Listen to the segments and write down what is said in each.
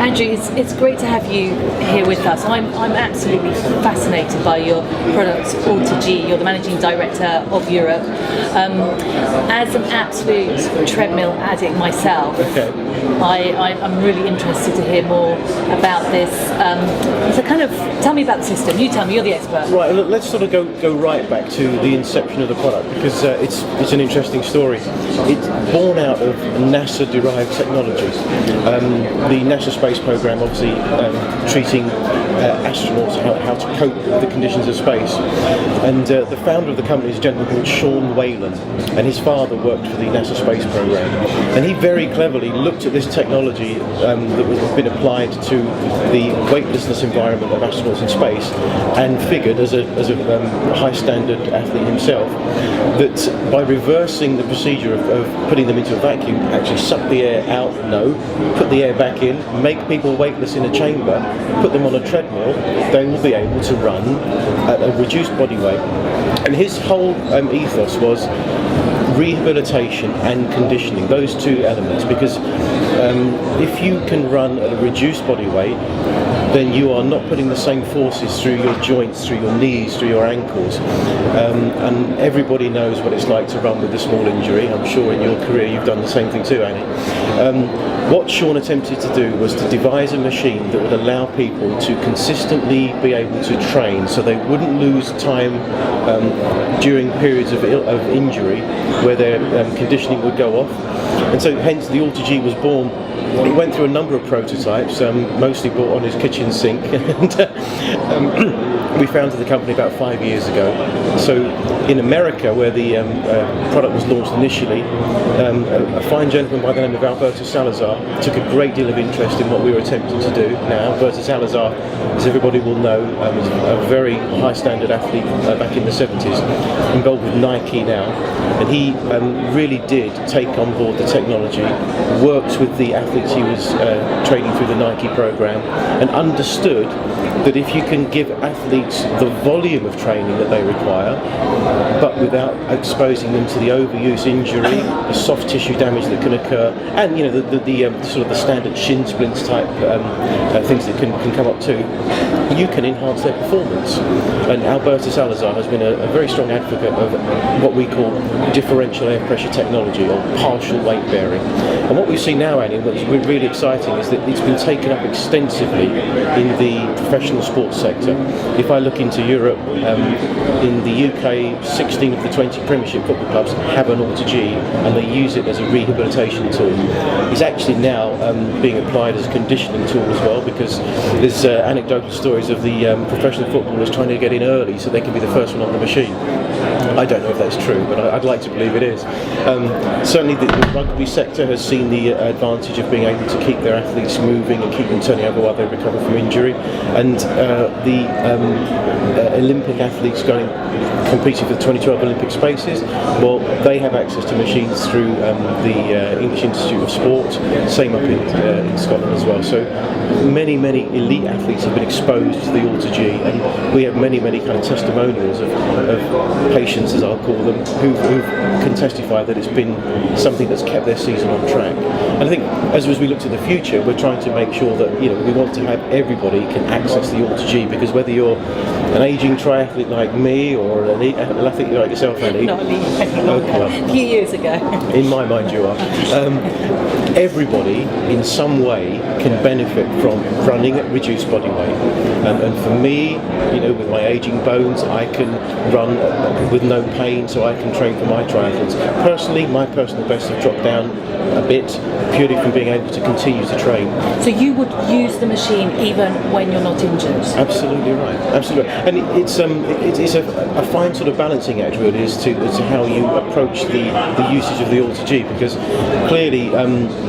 Andrew, it's great to have you here with us. I'm absolutely fascinated by your product, AlterG. You're the managing director of Europe. As an absolute treadmill addict myself, I'm really interested to hear more about this. So kind of tell me about the system. You tell me, you're the expert. Right, look, let's sort of go right back to the inception of the product, because it's an interesting story. It's born out of NASA-derived technologies. The NASA space program, obviously, treating astronauts how to cope with the conditions of space. And the founder of the company is a gentleman called Sean Whalen, and his father worked for the NASA space program. And he very cleverly looked at this technology that had been applied to the weightlessness environment of astronauts in space, and figured, as a high standard athlete himself, that by reversing the procedure of putting them into a vacuum, actually suck the air out, put the air back in, make people weightless in a chamber, put them on a treadmill, they will be able to run at a reduced body weight. And his whole ethos was rehabilitation and conditioning, those two elements, because if you can run at a reduced body weight, then you are not putting the same forces through your joints, through your knees, through your ankles. And everybody knows what it's like to run with a small injury. I'm sure in your career you've done the same thing too, Annie. What Sean attempted to do was to devise a machine that would allow people to consistently be able to train, so they wouldn't lose time during periods of injury where their conditioning would go off. And so hence the AlterG was born. It went through a number of prototypes, mostly bought on his kitchen sink, and we founded the company about 5 years ago. So in America, where the product was launched initially, a fine gentleman by the name of Alberto Salazar took a great deal of interest in what we were attempting to do. Now, Alberto Salazar, as everybody will know, is a very high standard athlete back in the 70s, involved with Nike now, and he really did take on board the technology, worked with the athletes he was training through the Nike program, and understood that if you can give athletes the volume of training that they require, but without exposing them to the overuse injury, the soft tissue damage that can occur, and the sort of the standard shin splints type things that can come up too, you can enhance their performance. And Alberto Salazar has been a very strong advocate of what we call differential air pressure technology, or partial weight bearing. And what we see now, Annie, what's really exciting, is that it's been taken up extensively in the professional sports sector. If I look into Europe, in the UK, 16 of the 20 Premiership football clubs have an AlterG, and they use it as a rehabilitation tool. It's actually now being applied as a conditioning tool as well, because there's anecdotal stories of the professional footballers trying to get in early so they can be the first one on the machine. I don't know if that's true, but I'd like to believe it is. Certainly the rugby sector has seen the advantage of being able to keep their athletes moving and keep them turning over while they recover from injury. And the Olympic athletes competing for the 2012 Olympic Spaces, well, they have access to machines through the English Institute of Sport, same up in Scotland as well. So many elite athletes have been exposed to the AlterG, and we have many kind of testimonials of patients, as I'll call them, who can testify that it's been something that's kept their season on track. And I think as we look to the future, we're trying to make sure that we want to have everybody can access the AlterG, because whether you're an ageing triathlete like me or an athlete like yourself, Annie, not a few years ago. In my mind, you are. Everybody, in some way, can benefit from running at reduced body weight. And for me, with my aging bones, I can run with no pain, so I can train for my triathlons. Personally, my personal best have dropped down a bit, purely from being able to continue to train. So you would use the machine even when you're not injured? Absolutely right, absolutely. And it's a fine sort of balancing act, really, as to how you approach the usage of the AlterG, because clearly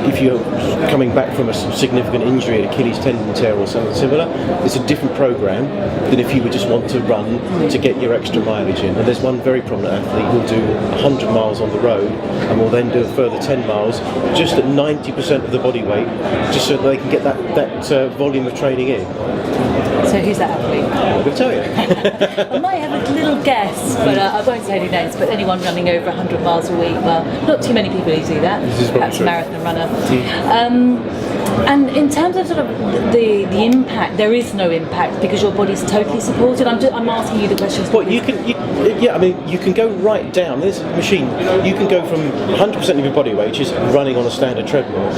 if you're coming back from a significant injury, an Achilles tendon tear or something similar, it's a different program than if you would just want to run to get your extra mileage in. And there's one very prominent athlete who'll do 100 miles on the road and will then do a further 10 miles just at 90% of the body weight, just so that they can get that volume of training in. So So who's that athlete? I'm going to tell you. I might have a little guess, but I won't say any names. But anyone running over 100 miles a week, well, not too many people who do that. This is perhaps a true. marathon runner. And in terms of sort of the impact, there is no impact because your body's totally supported. I'm asking you the questions. Well, you can go right down. This machine, you can go from 100% of your body weight, which is running on a standard treadmill,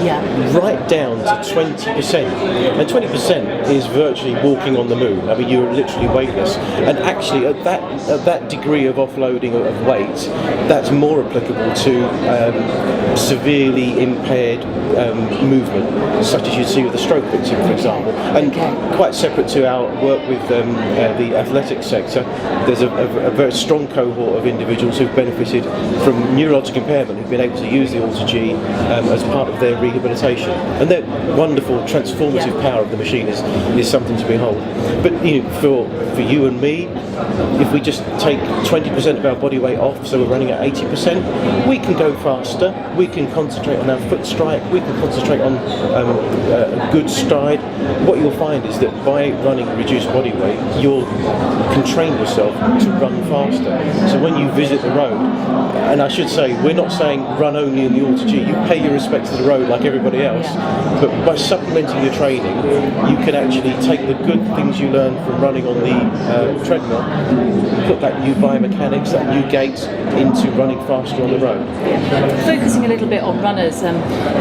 right down to 20%. And 20% is virtually walking on the moon. I mean, you're literally weightless. And actually, at that degree of offloading of weight, that's more applicable to severely impaired movement, such as you'd see with the stroke victim, for example. And quite separate to our work with the athletics sector, there's a very strong cohort of individuals who've benefited from neurologic impairment, who've been able to use the AlterG as part of their rehabilitation. And that wonderful transformative power of the machine is something to behold. But for you and me, if we just take 20% of our body weight off, so we're running at 80%, we can go faster, we can concentrate on our foot strike, we can concentrate on a good stride. What you'll find is that by running reduced body weight, you can train yourself to run faster. So when you visit the road, and I should say, we're not saying run only in the AlterG, you pay your respects to the road like everybody else, but by supplementing your training, you can actually take the good things you learn from running on the treadmill, put that new biomechanics, that new gait into running faster on the road. Focusing a little bit on runners,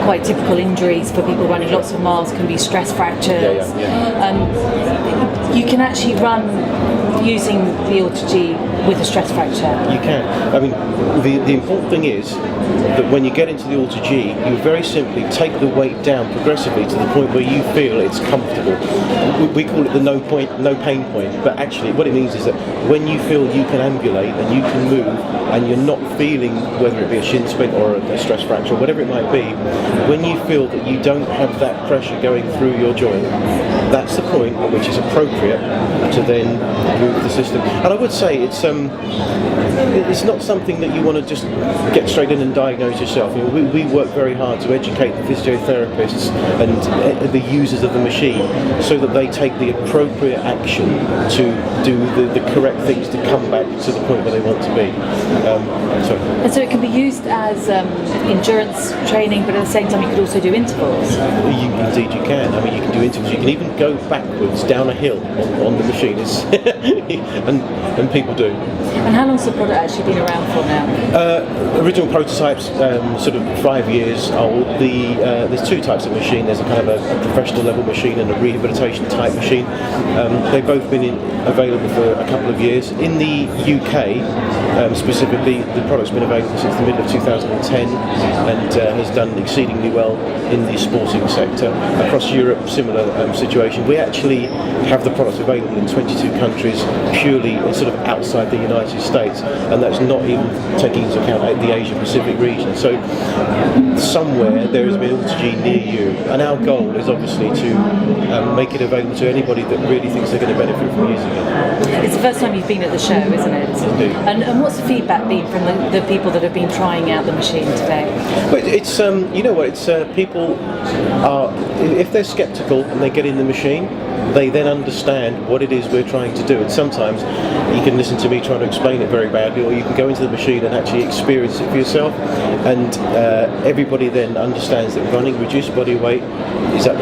quite typical injuries for people running lots of miles can be stress fractures. You can actually run using the AlterG with a stress fracture. You can. I mean, the important thing is that when you get into the AlterG, you very simply take the weight down progressively to the point where you feel it's comfortable. We call it the no pain point, but actually what it means is that when you feel you can ambulate and you can move and you're not feeling, whether it be a shin splint or a stress fracture, whatever it might be, when you feel that you don't have that pressure going through your joint, that's the point at which it's appropriate to then move the system. And I would say it's not something that you want to just get straight in and diagnose yourself. We work very hard to educate the physiotherapists and the users of the machine so that they take the appropriate action to do the correct things to come back to the point where they want to be. And so it can be used as endurance training, but at the same time you could also do intervals. Indeed you can. I mean, you can do intervals. You can even go backwards down a hill on the machine. And people do. And how long's the product actually been around for now? Original prototypes, sort of 5 years old. There's two types of machine. There's a kind of a professional level machine and a rehabilitation type machine. They've both been available for a couple of years. In the UK, specifically, the product's been available since the middle of 2010 and has done exceedingly well in the sporting sector. Across Europe, similar situation. We actually have the product available in 22 countries, purely sort of outside the United States, and that's not even taking into account the Asia Pacific region. So somewhere there has been AlterG near you, and our goal is obviously to make it available to anybody that really thinks they're going to benefit from using it. It's the first time you've been at the show, isn't it? Indeed. And what's the feedback been from the people that have been trying out the machine today? But it's people are, if they're sceptical and they get in the machine, they then understand what it is we're trying to do. And sometimes you can listen to me trying to explain it very badly, or you can go into the machine and actually experience it for yourself. And everybody then understands that running reduced body weight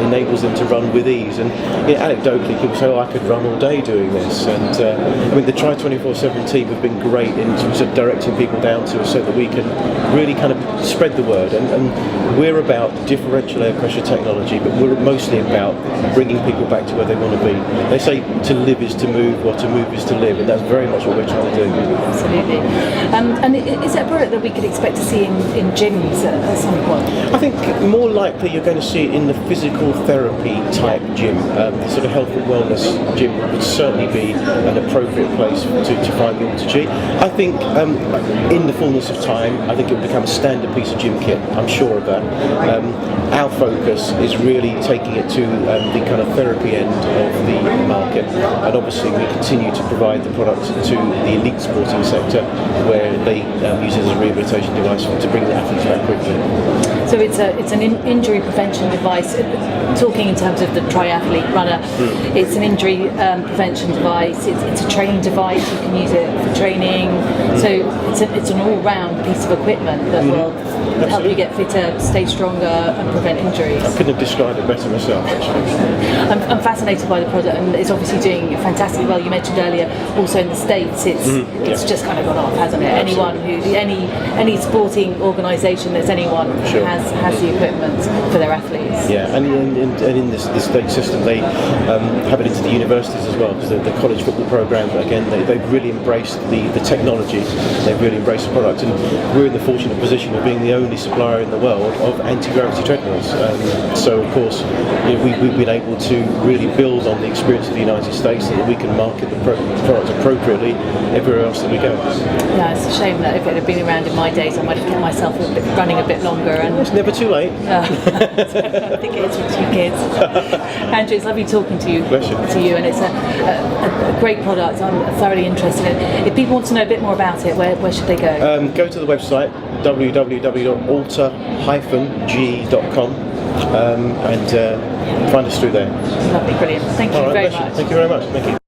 enables them to run with ease. And anecdotally, people say, "Oh, I could run all day doing this." And the Try 24/7 team have been great in terms of directing people down to us so that we can really kind of spread the word. And we're about differential air pressure technology, but we're mostly about bringing people back to where they want to be. They say to live is to move, or to move is to live, and that's very much what we're trying to do. Absolutely. And is that a product that we could expect to see in gyms at some point? I think more likely you're going to see it in the physical therapy type gym. The sort of health and wellness gym would certainly be an appropriate place to find the AlterG. I think in the fullness of time, I think it will become a standard piece of gym kit. I'm sure of that. Our focus is really taking it to the kind of therapy end of the market, and obviously we continue to provide the product to the elite sporting sector, where they use it as a rehabilitation device to bring the athletes back quickly. So it's an injury prevention device. Talking in terms of the triathlete runner, it's an injury prevention device. It's a training device. You can use it for training. So it's an all-round piece of equipment that will help you get fitter, stay stronger, and prevent injuries. I couldn't have described it better myself, actually. I'm fascinated by the product, and it's obviously doing fantastically well. You mentioned earlier, also in the States, it's just kind of gone off, hasn't it? Anyone who any sporting organisation that's anyone has the equipment for their athletes. Yeah, and in this state system, they have it into the universities as well, because the college football program, again, they've really embraced the technology, they've really embraced the product, and we're in the fortunate position of being the only supplier in the world of anti-gravity treadmills. So of course, we've been able to really build on the experience of the United States, so that we can market the product appropriately everywhere else that we go. Yeah, it's a shame that if it had been around in my days, I might have kept myself running a bit longer. And it's never too late. I think it is with 2 kids. Andrew, it's lovely talking to you. And it's a great product. I'm thoroughly interested in it. If people want to know a bit more about it, where should they go? Go to the website www.AlterG.com and find us through there. Lovely, brilliant. Thank you very much. Thank you very much. Thank you.